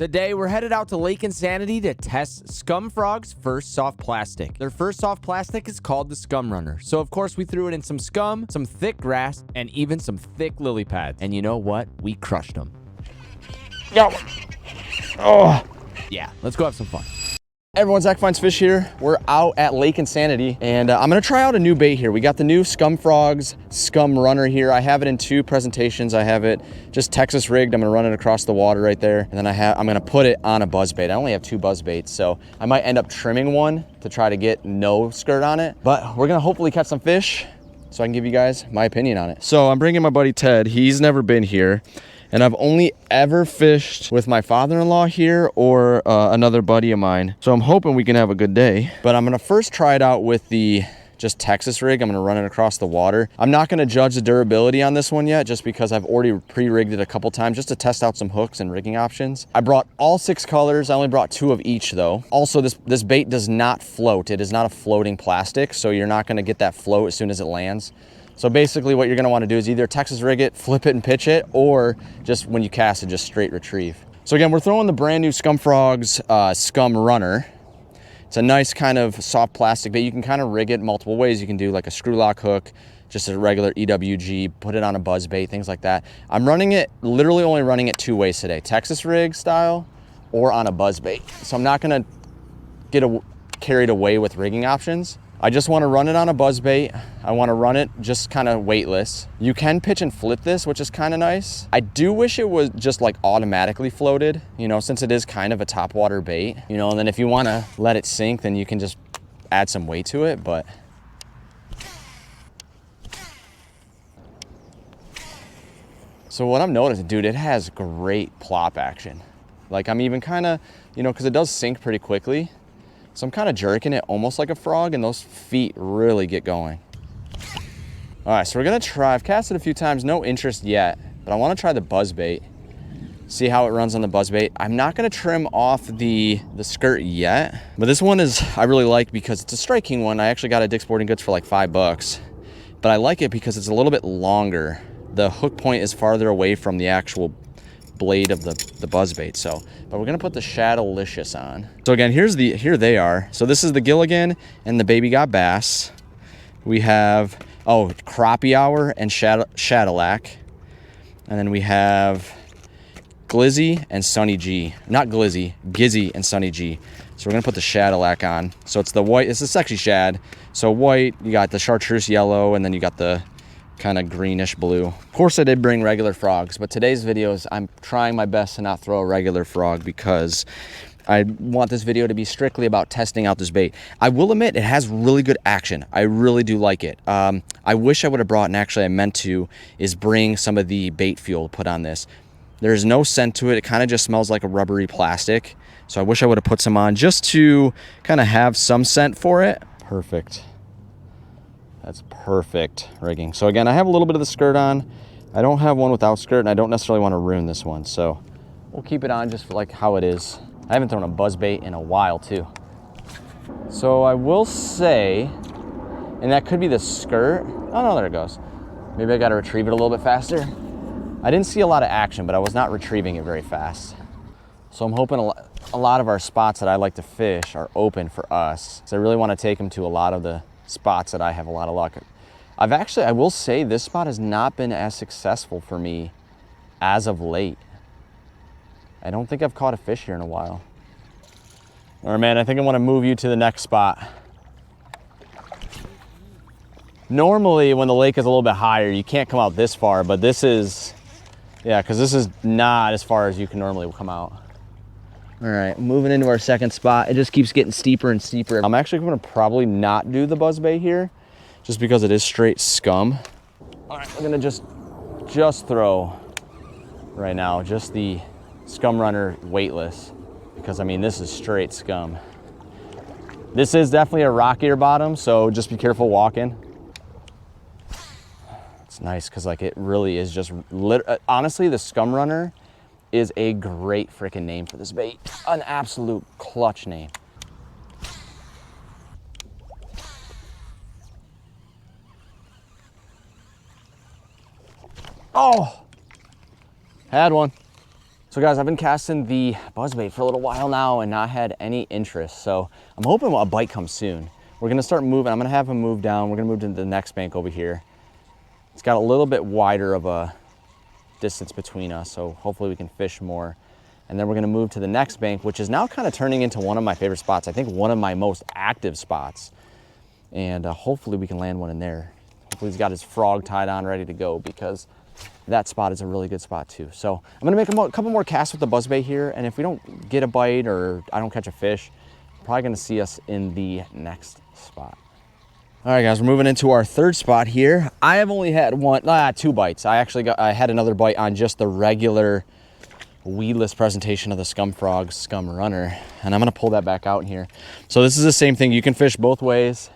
Today, we're headed out to Lake Insanity to test ScumFrogs' first soft plastic. Their first soft plastic is called the Scum Runner. So, of course, we threw it in some scum, some thick grass, and even some thick lily pads. And you know what? We crushed them. Yo. Oh. Yeah, let's go have some fun. Hey everyone, Zach Finds Fish here. We're out at Lake Insanity, and I'm gonna try out a new bait here. We got the new ScumFrogs Scum Runner here. I have it in two presentations. I have it just Texas rigged. I'm gonna run it across the water right there, and then I'm gonna put it on a buzz bait. I only have two buzz baits, so I might end up trimming one to try to get no skirt on it. But we're gonna hopefully catch some fish, so I can give you guys my opinion on it. So I'm bringing my buddy Ted. He's never been here. And I've only ever fished with my father-in-law here or another buddy of mine. So I'm hoping we can have a good day. But I'm gonna first try it out with the just Texas rig. I'm gonna run it across the water. I'm not gonna judge the durability on this one yet, just because I've already pre-rigged it a couple times just to test out some hooks and rigging options. I brought all 6 colors. I only brought 2 of each though. Also, this bait does not float. It is not a floating plastic, so you're not gonna get that float as soon as it lands. So basically what you're gonna wanna do is either Texas rig it, flip it and pitch it, or just when you cast it, just straight retrieve. So again, we're throwing the brand new ScumFrogs Scum Runner. It's a nice kind of soft plastic bait. You can kind of rig it multiple ways. You can do like a screw lock hook, just a regular EWG, put it on a buzz bait, things like that. I'm running it, literally only running it 2 ways today, Texas rig style or on a buzz bait. So I'm not gonna get carried away with rigging options. I just want to run it on a buzz bait. I want to run it just kind of weightless. You can pitch and flip this, which is kind of nice. I do wish it was just like automatically floated, you know, since it is kind of a topwater bait, you know, and then if you want to let it sink, then you can just add some weight to it. But so what I'm noticing, dude, it has great plop action. Like I'm even kind of, you know, because it does sink pretty quickly. So I'm kind of jerking it almost like a frog, and those feet really get going. All right, so we're gonna try, I've cast it a few times, no interest yet, but I wanna try the buzz bait, see how it runs on the buzz bait. I'm not gonna trim off the skirt yet, but this one is, I really like because it's a Strike King one. I actually got it at Dick's Sporting Goods for like $5, but I like it because it's a little bit longer. The hook point is farther away from the actual blade of the buzz bait. So, but we're gonna put the Shadowlicious on. So again, here they are. So this is the Gilligan and the Baby Got Bass. We have, oh, Crappie Hour and Shadowlac. And then we have Glizzy and Sunny G. Not Glizzy, Gizzy and Sunny G. So we're gonna put the Shadowlac on. So it's the white, it's a sexy shad. So white, you got the chartreuse yellow, and then you got the kind of greenish blue. Of course I did bring regular frogs, but today's videos I'm trying my best to not throw a regular frog because I want this video to be strictly about testing out this bait. I will admit it has really good action. I really do like it. I wish I would have brought, and actually I meant to, is bring some of the bait fuel to put on this. There's no scent to it. It kind of just smells like a rubbery plastic. So I wish I would have put some on just to kind of have some scent for it. Perfect. That's perfect rigging. So again, I have a little bit of the skirt on. I don't have one without skirt, and I don't necessarily want to ruin this one. So we'll keep it on just for like how it is. I haven't thrown a buzz bait in a while too. So I will say, and that could be the skirt. Oh no, there it goes. Maybe I got to retrieve it a little bit faster. I didn't see a lot of action, but I was not retrieving it very fast. So I'm hoping a lot of our spots that I like to fish are open for us. So I really want to take them to a lot of the spots that I have a lot of luck. I will say this spot has not been as successful for me as of late. I don't think I've caught a fish here in a while. All right, man, I think I want to move you to the next spot. Normally when the lake is a little bit higher, you can't come out this far, but this is, yeah, because this is not as far as you can normally come out. All right, moving into our second spot. It just keeps getting steeper and steeper. I'm actually gonna probably not do the buzz bait here just because it is straight scum. All right, we're gonna just throw right now, just the Scum Runner weightless, because I mean, this is straight scum. This is definitely a rockier bottom, so just be careful walking. It's nice because like it really is just, honestly, the Scum Runner is a great freaking name for this bait. An absolute clutch name. Oh, had one. So guys, I've been casting the buzzbait for a little while now and not had any interest. So I'm hoping a bite comes soon. We're gonna start moving. I'm gonna have him move down. We're gonna move to the next bank over here. It's got a little bit wider of a distance between us, so hopefully we can fish more. And then we're gonna move to the next bank, which is now kind of turning into one of my favorite spots. I think one of my most active spots. And hopefully we can land one in there. Hopefully he's got his frog tied on, ready to go, because that spot is a really good spot too. So I'm gonna make a couple more casts with the buzzbait here, and if we don't get a bite or I don't catch a fish, I'm probably gonna see us in the next spot. All right guys, we're moving into our third spot here. I have only had two bites. I had another bite on just the regular weedless presentation of the ScumFrogs Scum Runner, and I'm gonna pull that back out in here. So this is the same thing. You can fish both ways.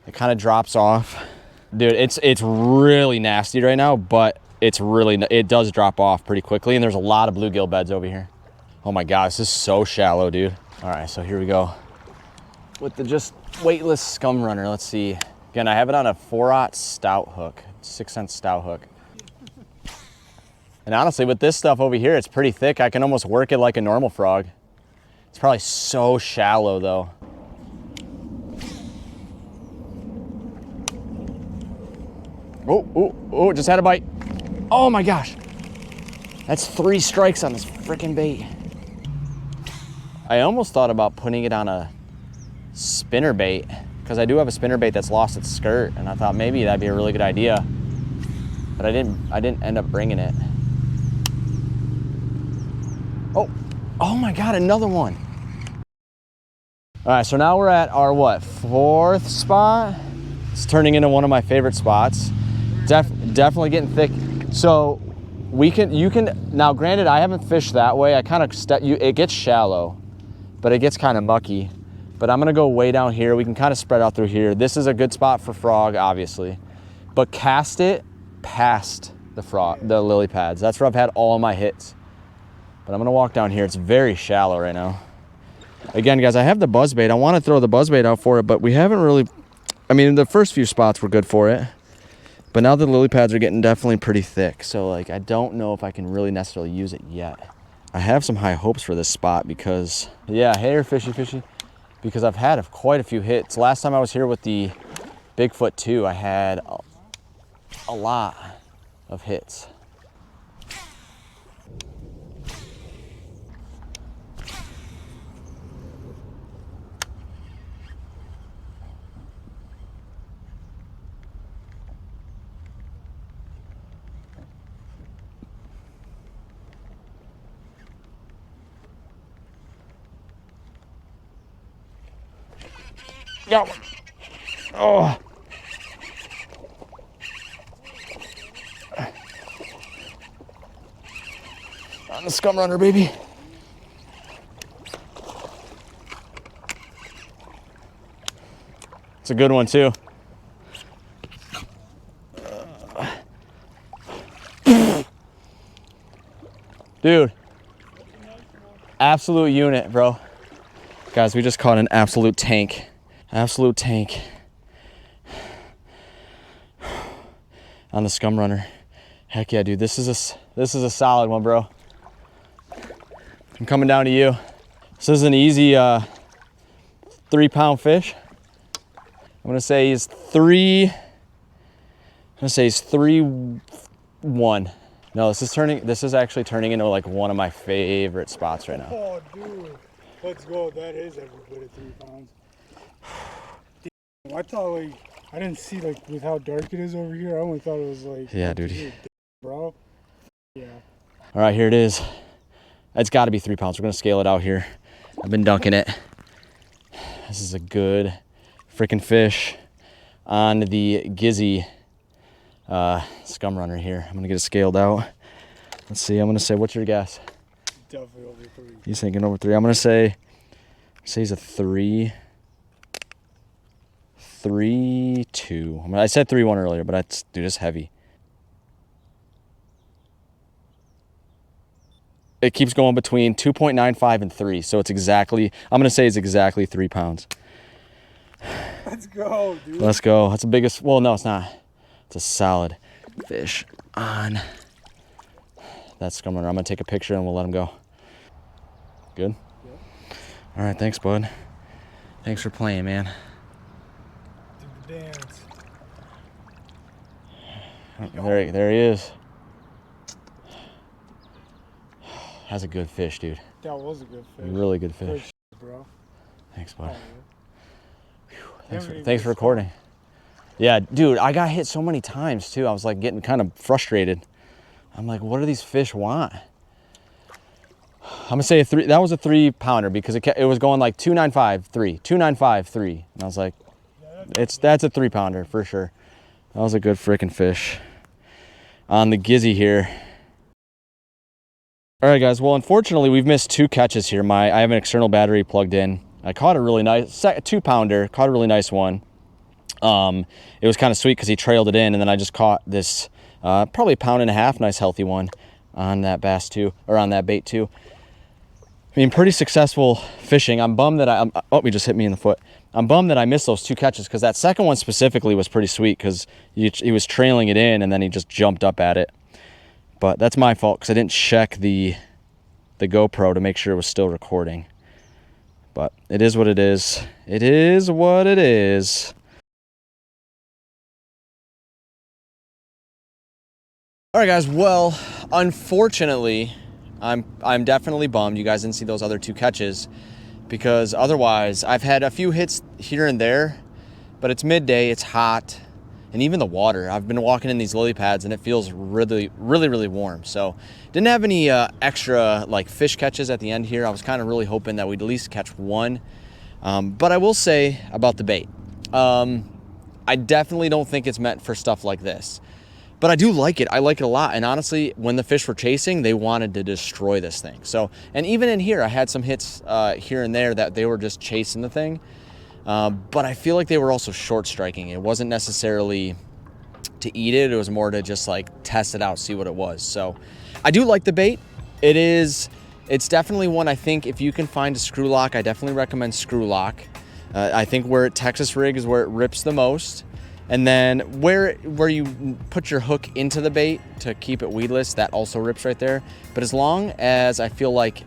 It kind of drops off. Dude, it's really nasty right now, but it does drop off pretty quickly, and there's a lot of bluegill beds over here. Oh my God, this is so shallow, dude. All right, so here we go. With the just weightless Scum Runner, let's see. Again, I have it on a 4/0 stout hook, 6-cent stout hook. And honestly, with this stuff over here, it's pretty thick. I can almost work it like a normal frog. It's probably so shallow though. Oh, just had a bite. Oh my gosh. That's 3 strikes on this freaking bait. I almost thought about putting it on a spinner bait, because I do have a spinner bait that's lost its skirt, and I thought maybe that'd be a really good idea. But I didn't end up bringing it. Oh my God, another one. All right, so now we're at our, what, 4th spot? It's turning into one of my favorite spots. Definitely getting thick. So you can, now granted, I haven't fished that way. I kind of, it gets shallow, but it gets kind of mucky. But I'm gonna go way down here. We can kind of spread out through here. This is a good spot for frog, obviously. But cast it past the lily pads. That's where I've had all of my hits. But I'm gonna walk down here. It's very shallow right now. Again, guys, I have the buzzbait. I wanna throw the buzzbait out for it, but we haven't really, I mean, the first few spots were good for it. But now the lily pads are getting definitely pretty thick. So like, I don't know if I can really necessarily use it yet. I have some high hopes for this spot because, yeah, hey, fishy. Because I've had quite a few hits. Last time I was here with the Bigfoot 2, I had a lot of hits. Got one. Oh. On the Scum Runner, baby. It's a good one too. Dude, absolute unit, bro. Guys, we just caught an absolute tank. Absolute tank on the Scum Runner. Heck yeah, dude, this is a solid one, bro. I'm coming down to you. This is an easy 3-pound fish. I'm gonna say he's 3-1. No, this is actually turning into like one of my favorite spots right now. Oh, dude, let's go. That is every bit of 3 pounds. I thought, like, I didn't see, like, with how dark it is over here. I only thought it was like, yeah, dude, bro. Yeah. All right, here it is. It's got to be 3 pounds. We're gonna scale it out here. I've been dunking it. This is a good freaking fish on the Gizzy Scum Runner here. I'm gonna get it scaled out. Let's see. I'm gonna say, what's your guess? Definitely over 3. He's thinking over 3. I'm gonna say he's a 3-2. I mean, I said 3-1 earlier, but dude, it's heavy. It keeps going between 2.95 and 3, so I'm gonna say it's exactly 3 pounds. Let's go, dude. Let's go. That's the biggest. Well, no, it's not. It's a solid fish on that Scum Runner. I'm gonna take a picture and we'll let him go. Good? Yep. All right, thanks, bud. Thanks for playing, man. Do the dance. There he is. That's a good fish, dude. That was a good fish. Really good fish. Good, bro. Thanks, bud. Oh, Thanks for recording. Yeah, dude, I got hit so many times too. I was like getting kind of frustrated. I'm like, what do these fish want? I'm gonna say that was a 3-pounder because it was going like 295, 3, 295, 3. And I was like, that's a 3-pounder for sure. That was a good freaking fish. On the gizzy here. All right, guys. Well, unfortunately, we've missed 2 catches here. I have an external battery plugged in. I caught a really nice 2-pounder. Caught a really nice one. It was kind of sweet because he trailed it in, and then I just caught this probably 1.5 pounds, nice healthy one on that bass too, or on that bait too. I mean, pretty successful fishing. I'm bummed that oh, he just hit me in the foot. I'm bummed that I missed those 2 catches because that second one specifically was pretty sweet because he was trailing it in and then he just jumped up at it. But that's my fault because I didn't check the GoPro to make sure it was still recording. But it is what it is. It is what it is. All right, guys. Well, unfortunately, I'm definitely bummed you guys didn't see those other 2 catches because otherwise I've had a few hits here and there, but it's midday, it's hot, and even the water. I've been walking in these lily pads and it feels really, really, really warm. So didn't have any extra like fish catches at the end here. I was kind of really hoping that we'd at least catch one. But I will say about the bait, I definitely don't think it's meant for stuff like this. But I do like it. I like it a lot. And honestly, when the fish were chasing, they wanted to destroy this thing. So, and even in here, I had some hits here and there that they were just chasing the thing. But I feel like they were also short striking. It wasn't necessarily to eat it. It was more to just like test it out, see what it was. So I do like the bait. It's definitely one I think if you can find a screw lock, I definitely recommend screw lock. I think where Texas rig is where it rips the most. And then where you put your hook into the bait to keep it weedless, that also rips right there. But as long as I feel like,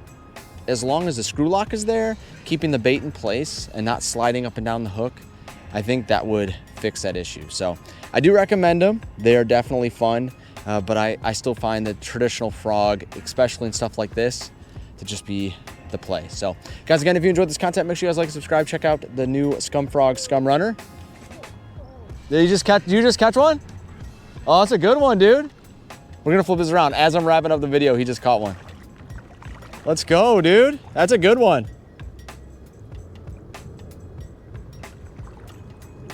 as long as the screw lock is there, keeping the bait in place and not sliding up and down the hook, I think that would fix that issue. So I do recommend them. They are definitely fun, but I still find the traditional frog, especially in stuff like this, to just be the play. So guys, again, if you enjoyed this content, make sure you guys like and subscribe. Check out the new ScumFrogs Scum Runner. Did you just catch one? Oh, that's a good one, dude. We're gonna flip this around. As I'm wrapping up the video, he just caught one. Let's go, dude. That's a good one.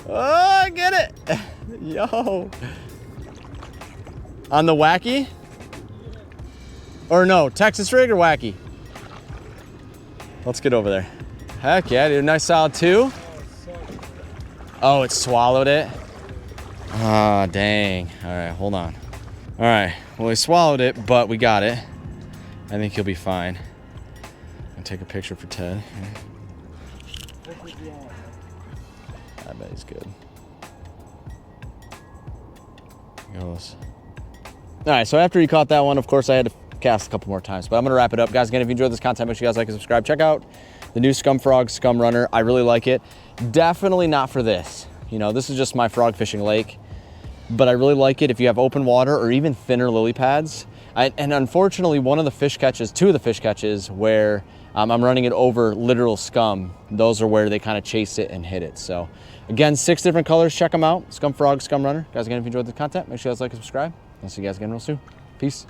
Oh, I get it. Yo. On the wacky? Or no, Texas rig or wacky? Let's get over there. Heck yeah, dude. Nice solid 2. Oh, it swallowed it? Ah, dang. All right, hold on. All right, well, he swallowed it, but we got it. I think he'll be fine. I'll take a picture for Ted. I bet he's good. He goes. All right, so after he caught that one, of course, I had to cast a couple more times, but I'm gonna wrap it up. Guys, again, if you enjoyed this content, make sure you guys like and subscribe. Check out the new ScumFrogs Scum Runner. I really like it. Definitely not for this. You know, this is just my frog fishing lake, but I really like it if you have open water or even thinner lily pads. And unfortunately, two of the fish catches where I'm running it over literal scum, those are where they kind of chase it and hit it. So again, 6 different colors, check them out. ScumFrogs Scum Runner. Guys, again, if you enjoyed the content, make sure you guys like and subscribe. I'll see you guys again real soon. Peace.